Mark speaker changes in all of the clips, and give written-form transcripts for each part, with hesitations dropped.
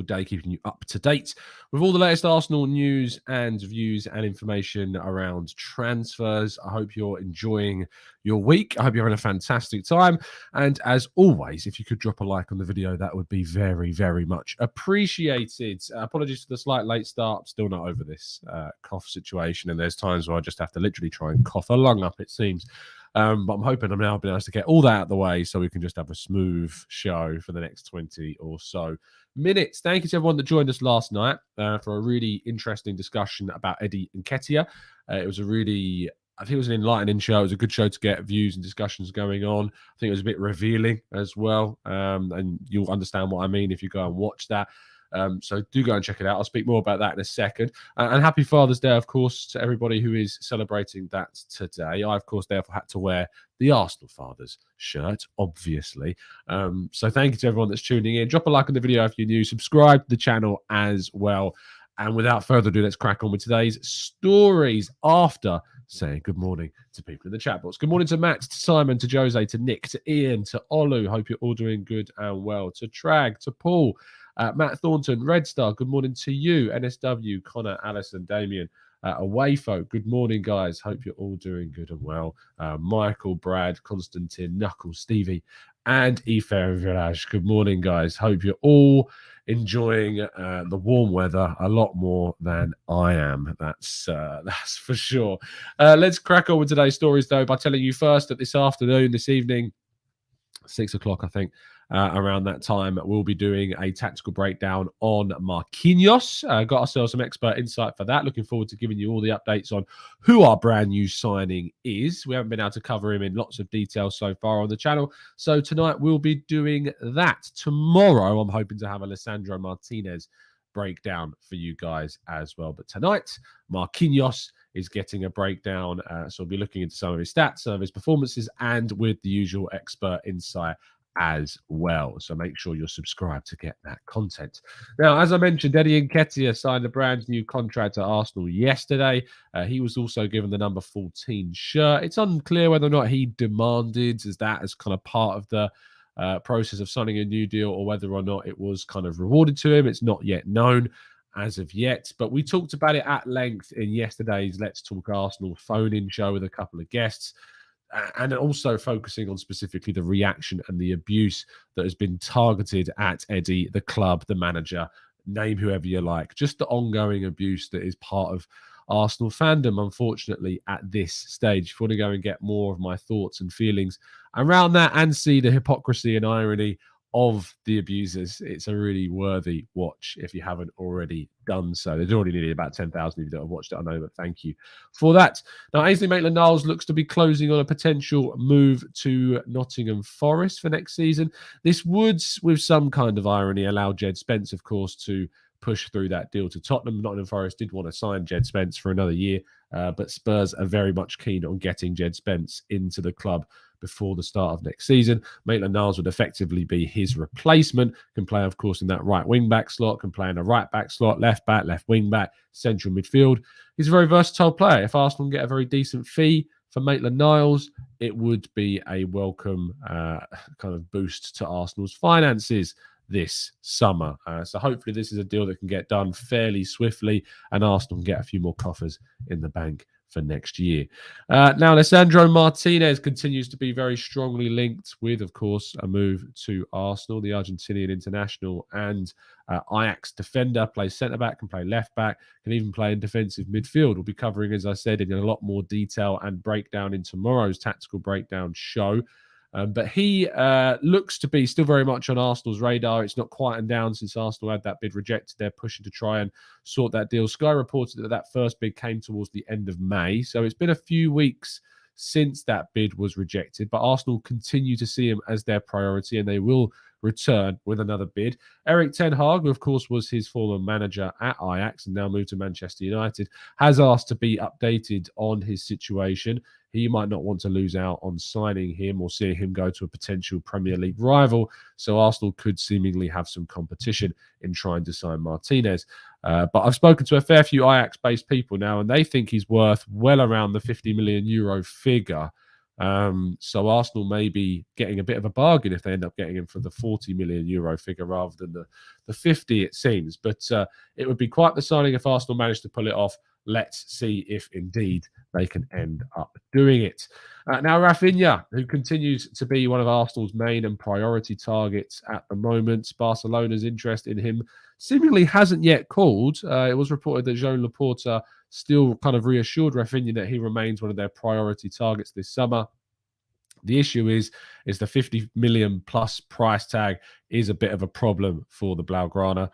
Speaker 1: day, keeping you up to date with all the latest Arsenal news and views and information around transfers. I hope you're enjoying your week. I hope you're having a fantastic time. And as always, if you could drop a like on the video, that would be very, very much appreciated. Apologies for the slight late start. Still not over this cough situation. And there's times where I just have to literally try and cough a lung up, it seems. But I'm hoping I'm now being able to get all that out of the way so we can just have a smooth show for the next 20 or so minutes. Thank you to everyone that joined us last night for a really interesting discussion about Eddie Nketiah. It was I think it was an enlightening show. It was a good show to get views and discussions going on. I think it was a bit revealing as well. And you'll understand what I mean if you go and watch that. So do go and check it out. I'll speak more about that in a second. And happy Father's Day, of course, to everybody who is celebrating that today. I, of course, therefore had to wear the Arsenal Fathers shirt, obviously. So thank you to everyone that's tuning in. Drop a like on the video if you're new. Subscribe to the channel as well. And without further ado, let's crack on with today's stories after saying good morning to people in the chat box. Good morning to Matt, to Simon, to Jose, to Nick, to Ian, to Olu. Hope you're all doing good and well. To Trag, to Paul, Matt Thornton, Red Star, good morning to you. NSW, Connor, Alison, Damien, Away Folk, good morning, guys. Hope you're all doing good and well. Michael, Brad, Constantine, Knuckles, Stevie, and Ife Village. Good morning, guys. Hope you're all enjoying the warm weather a lot more than I am. That's for sure. Let's crack on with today's stories, though, by telling you first that this evening, 6 o'clock, I think, around that time, we'll be doing a tactical breakdown on Marquinhos. Got ourselves some expert insight for that. Looking forward to giving you all the updates on who our brand new signing is. We haven't been able to cover him in lots of detail so far on the channel. So tonight we'll be doing that. Tomorrow, I'm hoping to have a Lisandro Martinez breakdown for you guys as well. But tonight, Marquinhos is getting a breakdown. So we'll be looking into some of his stats, some of his performances, and with the usual expert insight as well. So make sure you're subscribed to get that content. Now, as I mentioned, Eddie Nketiah signed a brand new contract at Arsenal yesterday. He was also given the number 14 shirt. It's unclear whether or not he demanded as kind of part of the process of signing a new deal, or whether or not it was kind of rewarded to him. It's not yet known as of yet, but we talked about it at length in yesterday's Let's Talk Arsenal phone-in show with a couple of guests, and also focusing on specifically the reaction and the abuse that has been targeted at Eddie, the club, the manager, name whoever you like. Just the ongoing abuse that is part of Arsenal fandom, unfortunately, at this stage. If you want to go and get more of my thoughts and feelings around that and see the hypocrisy and irony of the abusers, it's a really worthy watch if you haven't already done so. There's already nearly about 10,000 of you that have watched it, I know, but thank you for that. Now, Ainsley Maitland-Niles looks to be closing on a potential move to Nottingham Forest for next season. This would, with some kind of irony, allow Jed Spence, of course, to push through that deal to Tottenham. Nottingham Forest did want to sign Jed Spence for another year, but Spurs are very much keen on getting Jed Spence into the club before the start of next season. Maitland-Niles would effectively be his replacement. Can play, of course, in that right wing-back slot, can play in a right-back slot, left-back, left wing-back, central midfield. He's a very versatile player. If Arsenal get a very decent fee for Maitland-Niles, it would be a welcome kind of boost to Arsenal's finances this summer. So hopefully this is a deal that can get done fairly swiftly and Arsenal can get a few more coffers in the bank for next year. Now, Lisandro Martinez continues to be very strongly linked with, of course, a move to Arsenal. The Argentinian international and Ajax defender, plays centre-back, can play left-back, can even play in defensive midfield. We'll be covering, as I said, in a lot more detail and breakdown in tomorrow's tactical breakdown show. But he looks to be still very much on Arsenal's radar. It's not quietened down since Arsenal had that bid rejected. They're pushing to try and sort that deal. Sky reported that that first bid came towards the end of May. So it's been a few weeks since that bid was rejected. But Arsenal continue to see him as their priority, and they will return with another bid. Erik ten Hag, who of course was his former manager at Ajax and now moved to Manchester United, has asked to be updated on his situation. He might not want to lose out on signing him or seeing him go to a potential Premier League rival. So Arsenal could seemingly have some competition in trying to sign Martinez. But I've spoken to a fair few Ajax-based people now, and they think he's worth well around the €50 million figure So Arsenal may be getting a bit of a bargain if they end up getting him for the 40 million euro figure rather than the 50, it seems. But it would be quite the signing if Arsenal managed to pull it off. Let's see if indeed they can end up doing it. Now, Raphinha, who continues to be one of Arsenal's main and priority targets at the moment, Barcelona's interest in him seemingly hasn't yet cooled. It was reported that Joan Laporta still kind of reassured Raphinha that he remains one of their priority targets this summer. The issue is the 50 million plus price tag is a bit of a problem for the Blaugrana.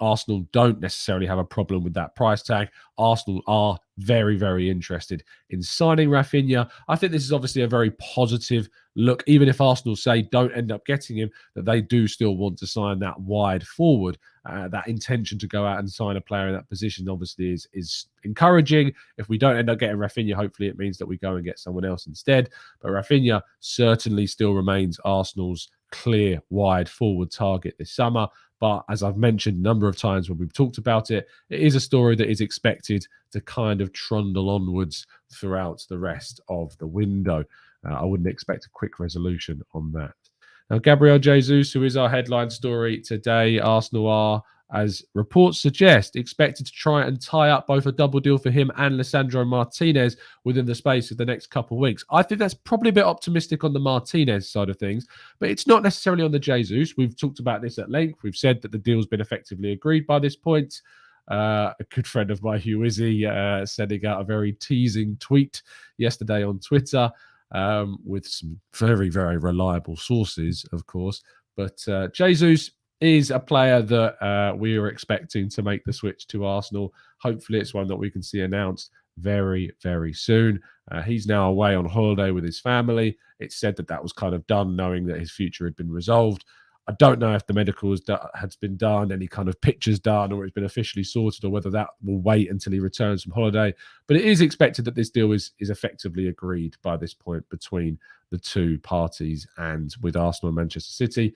Speaker 1: Arsenal don't necessarily have a problem with that price tag. Arsenal are very, very interested in signing Raphinha. I think this is obviously a very positive look, even if Arsenal say don't end up getting him, that they do still want to sign that wide forward. That intention to go out and sign a player in that position obviously is encouraging. If we don't end up getting Raphinha, hopefully it means that we go and get someone else instead. But Raphinha certainly still remains Arsenal's clear wide forward target this summer. But as I've mentioned a number of times when we've talked about it, it is a story that is expected to kind of trundle onwards throughout the rest of the window. I wouldn't expect a quick resolution on that. Now, Gabriel Jesus, who is our headline story today, Arsenal are, as reports suggest, expected to try and tie up both a double deal for him and Lisandro Martinez within the space of the next couple of weeks. I think that's probably a bit optimistic on the Martinez side of things, but it's not necessarily on the Jesus. We've talked about this at length. We've said that the deal's been effectively agreed by this point. A good friend of mine, Hugh Izzy, sending out a very teasing tweet yesterday on Twitter with some very, very reliable sources, of course. But Jesus is a player that we are expecting to make the switch to Arsenal. Hopefully it's one that we can see announced very, very soon. He's now away on holiday with his family. It's said that that was kind of done knowing that his future had been resolved. I don't know if the medical has been done, any kind of pictures done, or it's been officially sorted, or whether that will wait until he returns from holiday. But it is expected that this deal is effectively agreed by this point between the two parties and with Arsenal and Manchester City.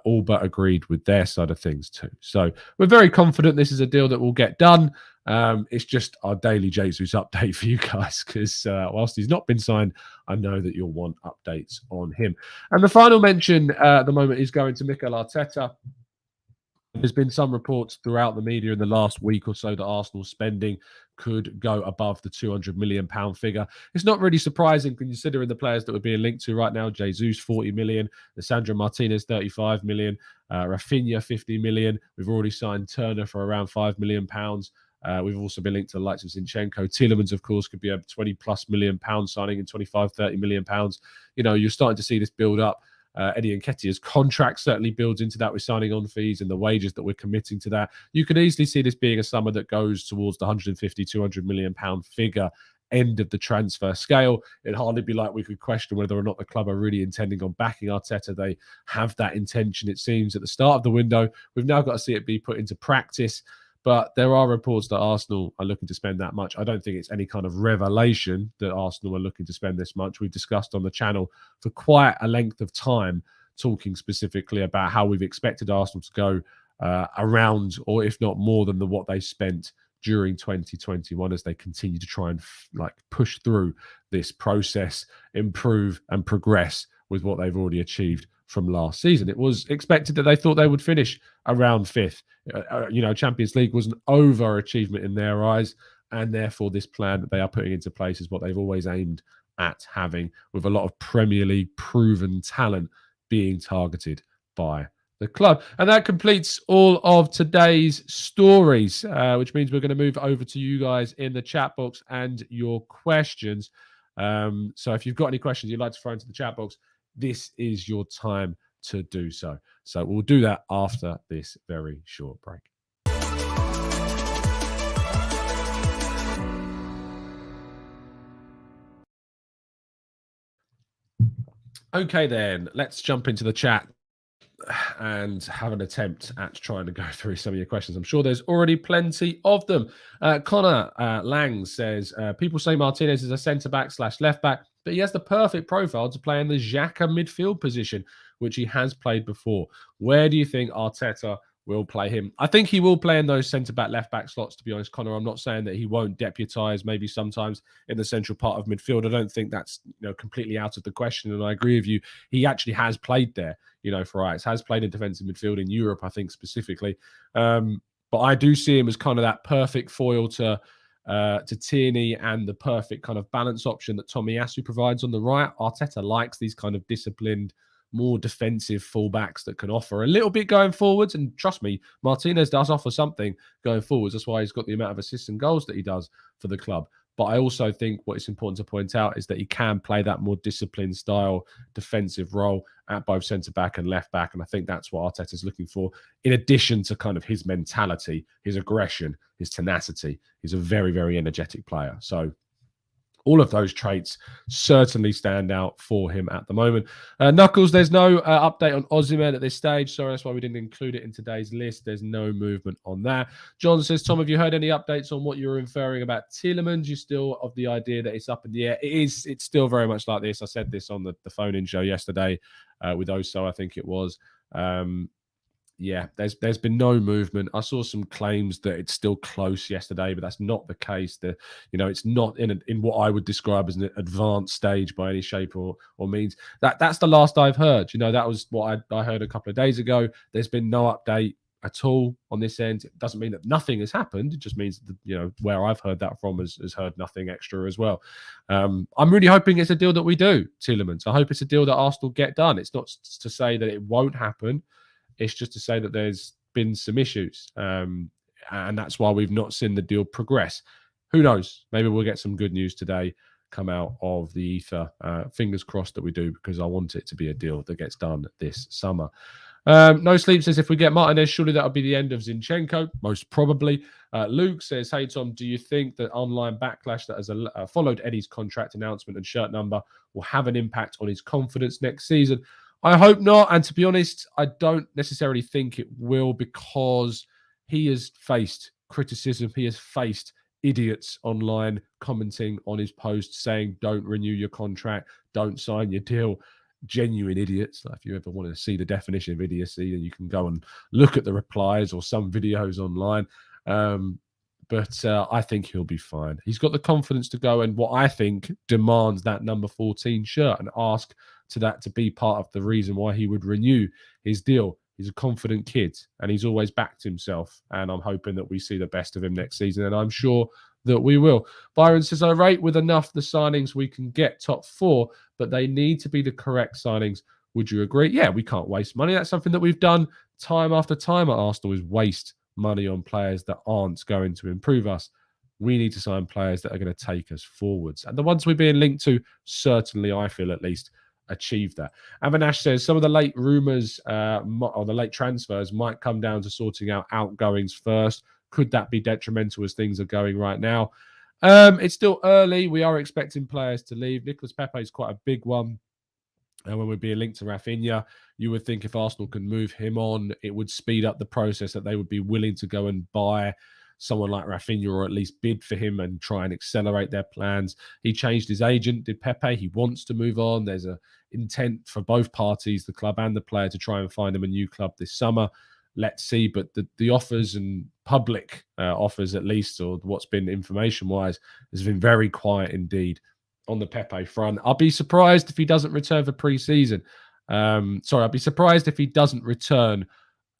Speaker 1: All but agreed with their side of things too. So we're very confident this is a deal that will get done. It's just our daily Jesus update for you guys because whilst he's not been signed, I know that you'll want updates on him. And the final mention at the moment is going to Mikel Arteta. There's been some reports throughout the media in the last week or so that Arsenal spending could go above the £200 million figure. It's not really surprising considering the players that we're being linked to right now. Jesus, 40 million. Lisandro Martinez, 35 million. Raphinha, 50 million. We've already signed Turner for around £5 million. We've also been linked to the likes of Zinchenko. Tielemans, of course, could be a 20 plus million pound signing and 25, 30 million pounds. You know, you're starting to see this build up. Eddie Nketiah's contract certainly builds into that with signing on fees and the wages that we're committing to that. You could easily see this being a summer that goes towards the 150, 200 million pound figure end of the transfer scale. It'd hardly be like we could question whether or not the club are really intending on backing Arteta. They have that intention, it seems, at the start of the window. We've now got to see it be put into practice. But there are reports that Arsenal are looking to spend that much. I don't think it's any kind of revelation that Arsenal are looking to spend this much. We've discussed on the channel for quite a length of time, talking specifically about how we've expected Arsenal to go around, or if not more than what they spent during 2021 as they continue to try and push through this process, improve and progress with what they've already achieved from last season. It was expected that they thought they would finish around fifth. Champions League was an overachievement in their eyes, and therefore this plan that they are putting into place is what they've always aimed at having, with a lot of Premier League proven talent being targeted by the club. And that completes all of today's stories, which means we're going to move over to you guys in the chat box and your questions. So if you've got any questions you'd like to throw into the chat box, this is your time to do so. So we'll do that after this very short break. Okay, then let's jump into the chat and have an attempt at trying to go through some of your questions. I'm sure there's already plenty of them. Connor Lang says, people say Martinez is a centre-back / left-back, but he has the perfect profile to play in the Xhaka midfield position, which he has played before. Where do you think Arteta will play him. I think he will play in those centre-back, left-back slots, to be honest, Connor. I'm not saying that he won't deputise maybe sometimes in the central part of midfield. I don't think that's completely out of the question, and I agree with you. He actually has played there, for Ajax, has played in defensive midfield in Europe, I think, specifically. But I do see him as kind of that perfect foil to Tierney and the perfect kind of balance option that Tomiyasu provides on the right. Arteta likes these kind of disciplined, more defensive fullbacks that can offer a little bit going forwards. And trust me, Martinez does offer something going forwards. That's why he's got the amount of assists and goals that he does for the club. But I also think what is important to point out is that he can play that more disciplined style defensive role at both centre-back and left-back. And I think that's what Arteta is looking for, in addition to kind of his mentality, his aggression, his tenacity. He's a very, very energetic player. So all of those traits certainly stand out for him at the moment. Knuckles, there's no update on Osimhen at this stage. Sorry, that's why we didn't include it in today's list. There's no movement on that. John says, Tom, have you heard any updates on what you're inferring about Tielemans? You still of the idea that it's up in the air? It's still very much like this. I said this on the phone-in show yesterday with Oso, I think it was. Yeah, there's been no movement. I saw some claims that it's still close yesterday, but that's not the case. It's not in what I would describe as an advanced stage by any shape or means. That's the last I've heard. That was what I heard a couple of days ago. There's been no update at all on this end. It doesn't mean that nothing has happened. It just means that, where I've heard that from has heard nothing extra as well. I'm really hoping it's a deal that we do, Tielemans. I hope it's a deal that Arsenal get done. It's not to say that it won't happen. It's just to say that there's been some issues, and that's why we've not seen the deal progress. Who knows? Maybe we'll get some good news today come out of the ether. Fingers crossed that we do, because I want it to be a deal that gets done this summer. No Sleep says, if we get Martinez, surely that'll be the end of Zinchenko. Most probably. Luke says, hey, Tom, do you think that online backlash that has followed Eddie's contract announcement and shirt number will have an impact on his confidence next season? I hope not. And to be honest, I don't necessarily think it will, because he has faced criticism. He has faced idiots online commenting on his posts saying, don't renew your contract, don't sign your deal. Genuine idiots. If you ever want to see the definition of idiocy, then you can go and look at the replies or some videos online. But I think he'll be fine. He's got the confidence to go, and what I think demands that number 14 shirt, and ask to that to be part of the reason why he would renew his deal. He's a confident kid, and he's always backed himself, and I'm hoping that we see the best of him next season, and I'm sure that we will. Byron says, I rate with enough the signings we can get top 4, but they need to be the correct signings. Would you agree? Yeah, we can't waste money. That's something that we've done time after time at Arsenal, is waste money on players that aren't going to improve us. We need to sign players that are going to take us forwards. And the ones we're being linked to, certainly, I feel at least, achieve that. Avinash says, some of the late rumours or the late transfers might come down to sorting out outgoings first. Could that be detrimental as things are going right now? It's still early. We are expecting players to leave. Nicolas Pepe is quite a big one. And when we're being linked to Raphinha, you would think if Arsenal can move him on, it would speed up the process, that they would be willing to go and buy someone like Raphinha, or at least bid for him and try and accelerate their plans. He changed his agent, did Pepe. He wants to move on. There's an intent for both parties, the club and the player, to try and find him a new club this summer. Let's see. But the offers, and public offers at least, or what's been information-wise, has been very quiet indeed on the Pepe front. I'll be surprised if he doesn't return for pre-season. I'll be surprised if he doesn't return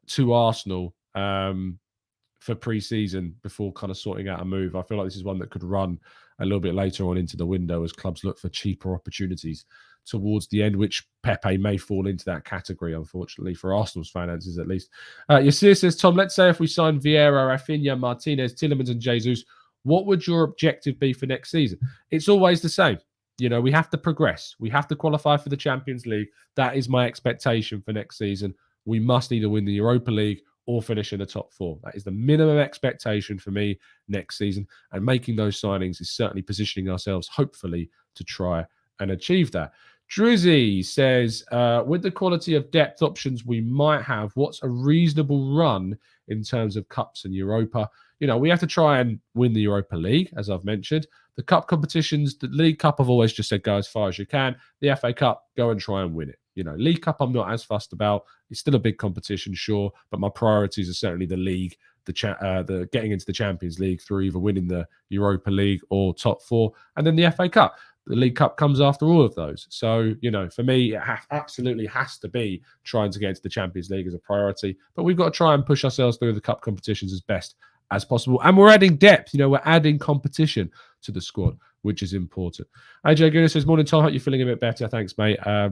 Speaker 1: to Arsenal for pre-season before kind of sorting out a move. I feel like this is one that could run a little bit later on into the window as clubs look for cheaper opportunities towards the end, which Pepe may fall into that category, unfortunately, for Arsenal's finances at least. Yasir says, Tom, let's say if we sign Vieira, Raphinha, Martinez, Tielemans and Jesus, what would your objective be for next season? It's always the same. We have to progress. We have to qualify for the Champions League. That is my expectation for next season. We must either win the Europa League or finish in the top 4. That is the minimum expectation for me next season. And making those signings is certainly positioning ourselves, hopefully, to try and achieve that. Drizzy says, with the quality of depth options we might have, what's a reasonable run in terms of cups and Europa? We have to try and win the Europa League, as I've mentioned. The cup competitions, the League Cup, I've always just said go as far as you can. The FA Cup, go and try and win it. League Cup I'm not as fussed about. It's still a big competition, sure, but my priorities are certainly the league, the getting into the Champions League through either winning the Europa League or top 4, and then the FA Cup. The League Cup comes after all of those. So, for me, it absolutely has to be trying to get into the Champions League as a priority. But we've got to try and push ourselves through the cup competitions as best as possible. And we're adding depth. We're adding competition to the squad, which is important. AJ Gooner says, morning, Tom. Hope you're feeling a bit better. Thanks, mate. I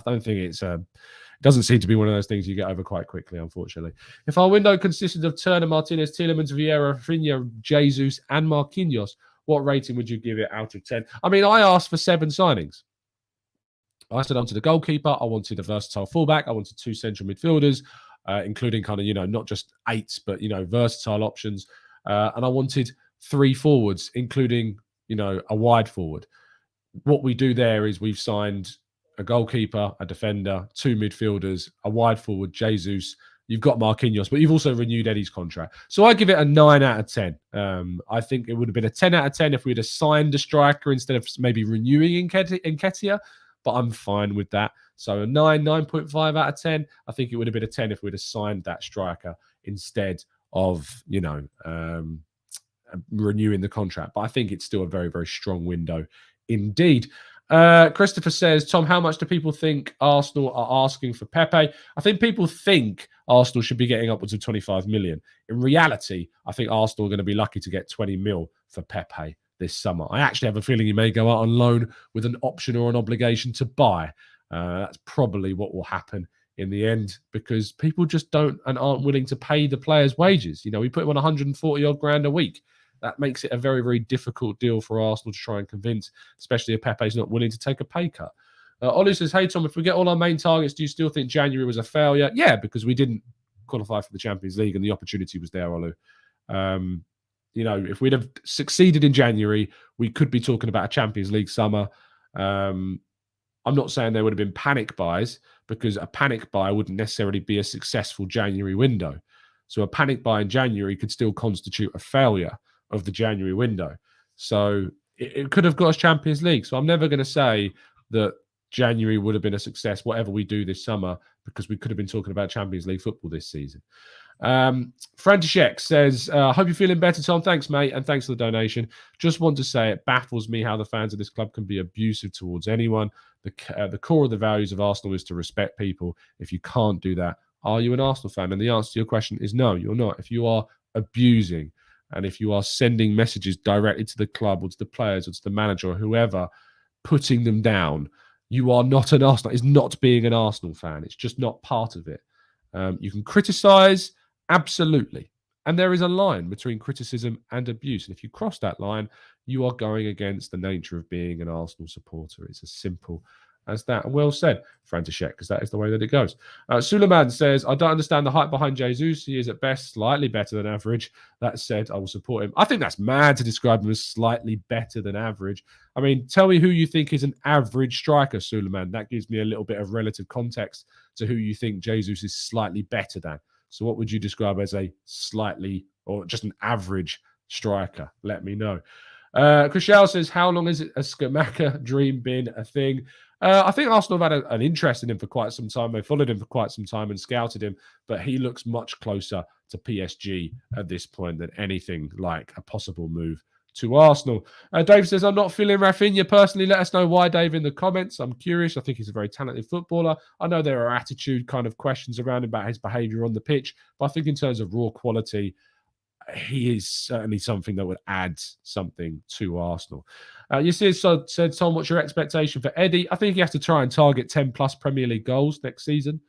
Speaker 1: don't think it doesn't seem to be one of those things you get over quite quickly, unfortunately. If our window consisted of Turner, Martinez, Tielemans, Vieira, Raphinha, Jesus, and Marquinhos, what rating would you give it out of 10? I mean, I asked for 7 signings. I said I wanted a goalkeeper. I wanted a versatile fullback. I wanted 2 central midfielders, including kind of, not just 8s, but, versatile options. And I wanted 3 forwards, including, a wide forward. What we do there is we've signed a goalkeeper, a defender, 2 midfielders, a wide forward, Jesus. You've got Marquinhos, but you've also renewed Eddie's contract. So I give it a 9 out of 10. I think it would have been a 10 out of 10 if we'd have signed a striker instead of maybe renewing Nketiah, but I'm fine with that. So a 9.5 out of 10. I think it would have been a 10 if we'd have signed that striker instead of, renewing the contract. But I think it's still a very, very strong window indeed. Christopher says, Tom, how much do people think Arsenal are asking for Pepe? I think people think Arsenal should be getting upwards of 25 million. In reality, I think Arsenal are going to be lucky to get 20 mil for Pepe this summer. I actually have a feeling he may go out on loan with an option or an obligation to buy. That's probably what will happen in the end, because people just don't and aren't willing to pay the players' wages. We put him on 140 odd grand a week. That makes it a very, very difficult deal for Arsenal to try and convince, especially if Pepe's not willing to take a pay cut. Olu says, hey, Tom, if we get all our main targets, do you still think January was a failure? Yeah, because we didn't qualify for the Champions League and the opportunity was there, Olu. If we'd have succeeded in January, we could be talking about a Champions League summer. I'm not saying there would have been panic buys, because a panic buy wouldn't necessarily be a successful January window. So a panic buy in January could still constitute a failure of the January window. So it could have got us Champions League. So I'm never going to say that January would have been a success, whatever we do this summer, because we could have been talking about Champions League football this season. František says, hope you're feeling better, Tom. Thanks, mate, and thanks for the donation. Just want to say it baffles me how the fans of this club can be abusive towards anyone. The core of the values of Arsenal is to respect people. If you can't do that, are you an Arsenal fan? And the answer to your question is no, you're not. If you are abusing, and if you are sending messages directly to the club or to the players or to the manager or whoever, putting them down, you are not an Arsenal. It's not being an Arsenal fan. It's just not part of it. You can criticise, absolutely. And there is a line between criticism and abuse. And if you cross that line, you are going against the nature of being an Arsenal supporter. It's as simple as that. And well said, František, because that is the way that it goes. Suleiman says, I don't understand the hype behind Jesus. He is at best slightly better than average. That said, I will support him. I think that's mad to describe him as slightly better than average. I mean, tell me who you think is an average striker, Suleiman. That gives me a little bit of relative context to who you think Jesus is slightly better than. So what would you describe as a slightly or just an average striker? Let me know. Chriselle says, how long has a Scamacca dream been a thing? I think Arsenal have had an interest in him for quite some time. They followed him for quite some time and scouted him, but he looks much closer to PSG at this point than anything like a possible move to Arsenal. Dave says, I'm not feeling Raphinha personally. Let us know why, Dave, in the comments. I'm curious. I think he's a very talented footballer. I know there are attitude kind of questions around him about his behaviour on the pitch, but I think in terms of raw quality, he is certainly something that would add something to Arsenal. You see, said, Tom, what's your expectation for Eddie? I think he has to try and target 10 plus Premier League goals next season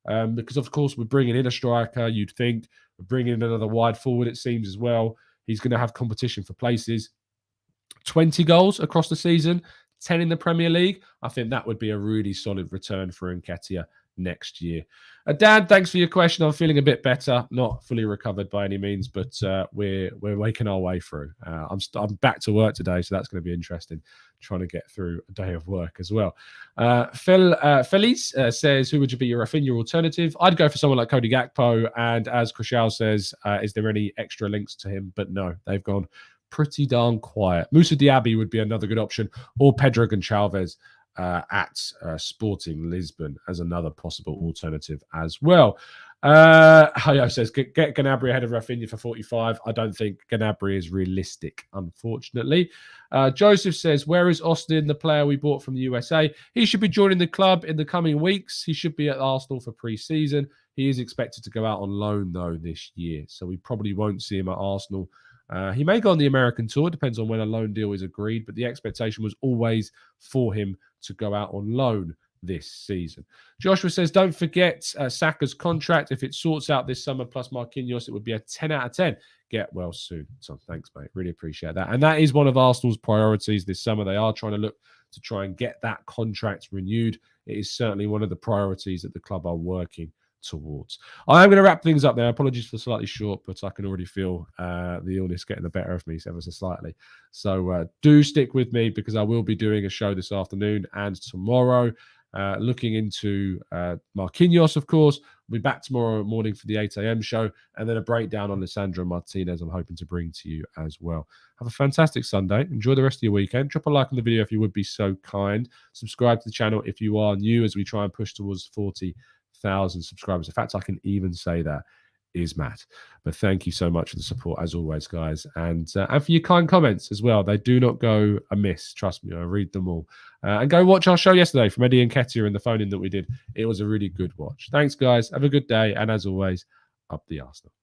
Speaker 1: because, of course, we're bringing in a striker, you'd think. We're bringing in another wide forward, it seems, as well. He's going to have competition for places. 20 goals across the season, 10 in the Premier League. I think that would be a really solid return for Nketiah next year. Dan, thanks for your question. I'm feeling a bit better, not fully recovered by any means, but we're making our way through. I'm back to work today, so that's going to be interesting, trying to get through a day of work as well. Felice says, who would you be your Raphinha alternative? I'd go for someone like Cody Gakpo, and as Chriselle says, is there any extra links to him? But no, they've gone pretty darn quiet. Moussa Diaby would be another good option, or Pedro Gonçalves. at Sporting Lisbon as another possible alternative as well. Hayo says, get Gnabry ahead of Raphinha for 45. I don't think Gnabry is realistic, unfortunately. Joseph says, where is Austin, the player we bought from the USA? He should be joining the club in the coming weeks. He should be at Arsenal for pre-season. He is expected to go out on loan, though, this year. So we probably won't see him at Arsenal. He may go on the American tour. Depends on when a loan deal is agreed. But the expectation was always for him to go out on loan this season. Joshua says, don't forget Saka's contract. If it sorts out this summer plus Marquinhos, it would be a 10 out of 10. Get well soon. So thanks, mate. Really appreciate that. And that is one of Arsenal's priorities this summer. They are trying to look to try and get that contract renewed. It is certainly one of the priorities that the club are working towards. I am going to wrap things up there. Apologies for slightly short, but I can already feel the illness getting the better of me ever so slightly. So do stick with me, because I will be doing a show this afternoon and tomorrow, looking into Marquinhos, of course. We'll be back tomorrow morning for the 8 a.m. show, and then a breakdown on Lisandro Martinez I'm hoping to bring to you as well. Have a fantastic Sunday. Enjoy the rest of your weekend. Drop a like on the video if you would be so kind. Subscribe to the channel if you are new, as we try and push towards 40,000 subscribers. In fact, I can even say that is Matt. But thank you so much for the support, as always, guys, and for your kind comments as well. They do not go amiss. Trust me, I read them all. And go watch our show yesterday from Eddie and Nketiah and the phone-in that we did. It was a really good watch. Thanks, guys. Have a good day, and as always, up the Arsenal.